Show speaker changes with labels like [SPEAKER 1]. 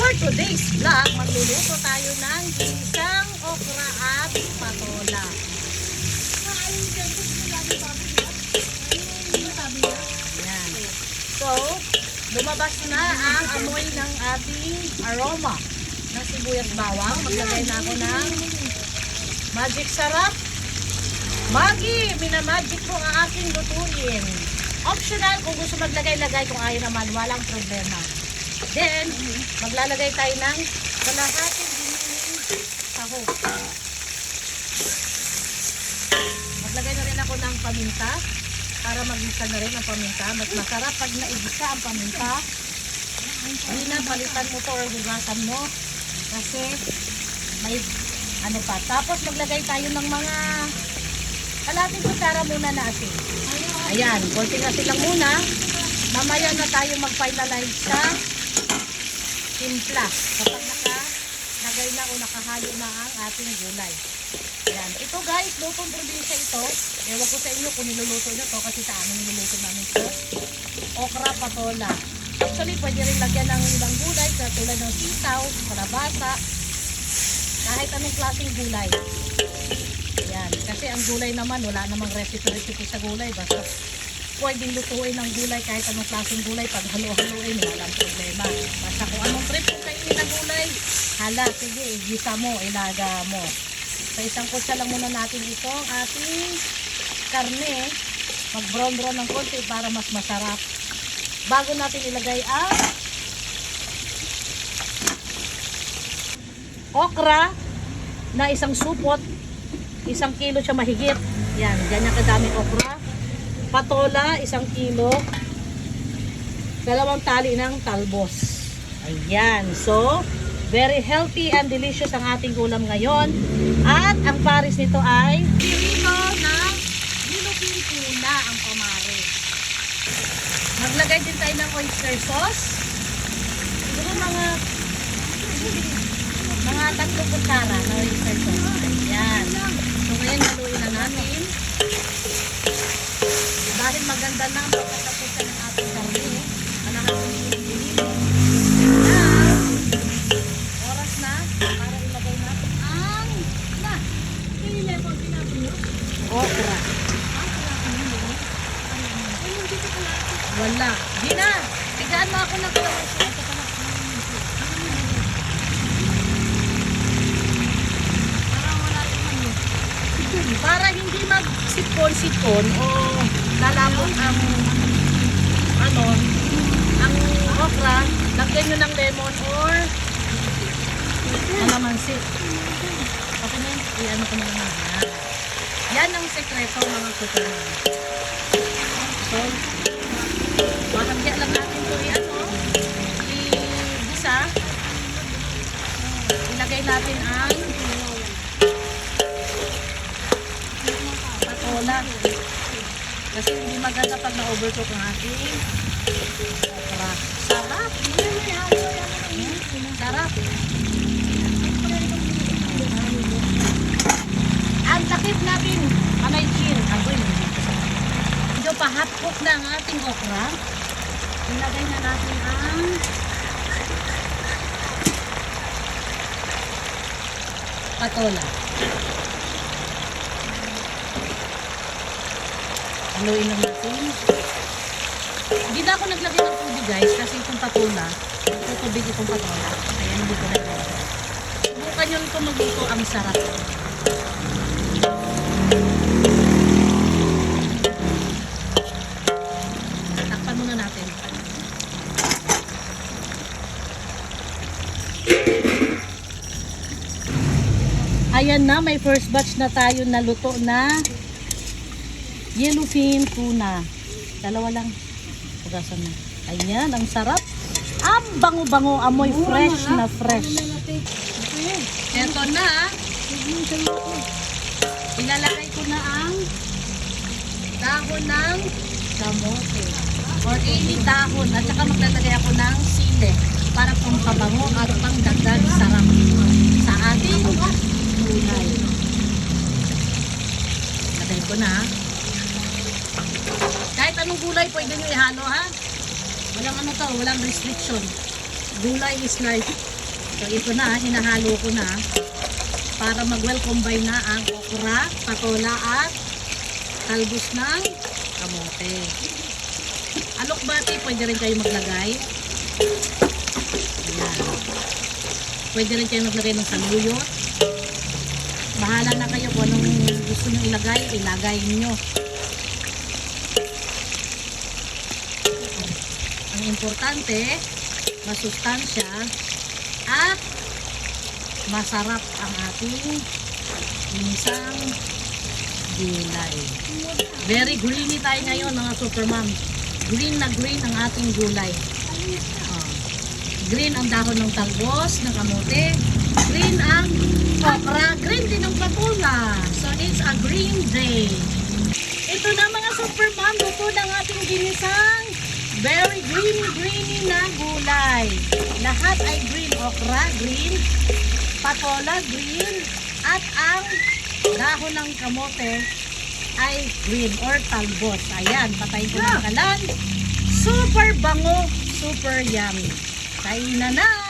[SPEAKER 1] For today's vlog, magluluto tayo ng ginisang okra at patola. Yan. So, lumabas na ang amoy ng ating aroma ng sibuyas bawang. Maglagay na ako ng magic sarap. Magi, minamagic ko ang aking lutuin. Optional, kung gusto maglagay-lagay, kung ayaw naman, walang problema. Then, maglalagay tayo ng kalahating giniling sahog. Maglagay na rin ako ng paminta para magisa na rin ang paminta. Mas masarap pag naigisa ang paminta. Hindi na palitan mo to or hugasan mo kasi may ano pa. Tapos maglagay tayo ng mga kalahating kutsara muna na asin. Ayan, konting asin lang muna. Mamaya na tayo mag-finalize sa timpla. Kapag nakalagay na o nakahalo na ang ating gulay. Ayan. Ito guys, lutong probinsya ito. Ewan ko sa inyo kung niluluto nyo to kasi sa amin niluluto namin ito. Okra patola. Actually, pwede rin lagyan ng ibang gulay tulad ng sitaw, kalabasa, kahit anong klaseng gulay. Ayan. Kasi ang gulay naman, wala namang recipe sa gulay. Basta pwedeng lutuin ng gulay kahit anong klaseng gulay. Pag halo-haloin, walang problema. Basta kung anong trip kung kainin ng gulay, hala, sige, igisa mo, ilaga mo. Sa isang kutsa lang muna natin ito ang ating karne. Mag-brown-brown ng konti para mas masarap. Bago natin ilagay ang okra na isang supot, 1 kilo siya mahigit. Yan, ganyan kadaming okra. Patola, 1 kilo. 2 tali ng talbos. Ayan. So, very healthy and delicious ang ating ulam ngayon. At ang pares nito ay pirito ng Philippine tuna ang pamare. Maglagay din tayo ng oyster sauce. Siguro mga 3 kutsara na oyster sauce. Ayan. So, ngayon haluin na natin. Dahil maganda na ang pagkatapusan ng ating karne, oras na para ilagay natin ang okra. Wala. Gina, tigaan mo ako ng kalamansi. Para hindi magsipon-sipon o lalapot ang okra, lagyan nyo ng lemon or kalamansi. Ako na yan, ko na yan ang sekreto mga kutunan. So, mahagya lang natin ito i-gisa. Ilagay natin ang patola. Kasi hindi maganda pag na-overcook ang ating okra. Sarap! Sarap! Ang takip natin, anay chin. Medyo pa-hot-cook na ang ating okra. Ilagay na natin ang patola. Haluin lang natin. Hindi na ako naglagay ng tubig guys kasi itong patola, tutubig itong patola. Kaya hindi ko naglagay. Subukan nyo ito magluto, ang sarap. Takpan muna natin. Ayan na, may first batch na tayo na luto na yellowfin tuna. 2 lang. Pugasan na. Ayan, ang sarap. Ang bango-bango, amoy fresh na fresh. Ito na. Ilalagay ko na ang dahon ng kamote. Or any dahon. At saka maglalagay ako ng sili para pampabango at pangdagdag sarap sa ating gulay. Lagay ko na. Kahit anong gulay pwede nyo ihalo ha. Walang ano to, walang restriction. Gulay is life. So ito na, hinahalo ko na para mag-well combine na ang okra, patola at talbos ng kamote. Alokbati, pwede rin kayo maglagay. Ayan. Pwede rin kayo maglagay ng saluyot. Bahala na kayo kung anong gusto nyo ilagay, ilagay nyo. Ang importante, masustansya at masarap ang ating ginisang gulay. Very greeny tayo ngayon mga super mom. Green na green ang ating gulay. Green ang dahon ng talbos, ng kamote. Green ang okra. Green din ang patola. So it's a green day. Ito na mga super mom, luto ng ating ginisang very greeny na gulay. Lahat ay green. Okra, green. Patola, green. At ang dahon ng kamote ay green or talbos. Ayan, patayin ko ng kalan. Super bango, super yummy. Kainan na!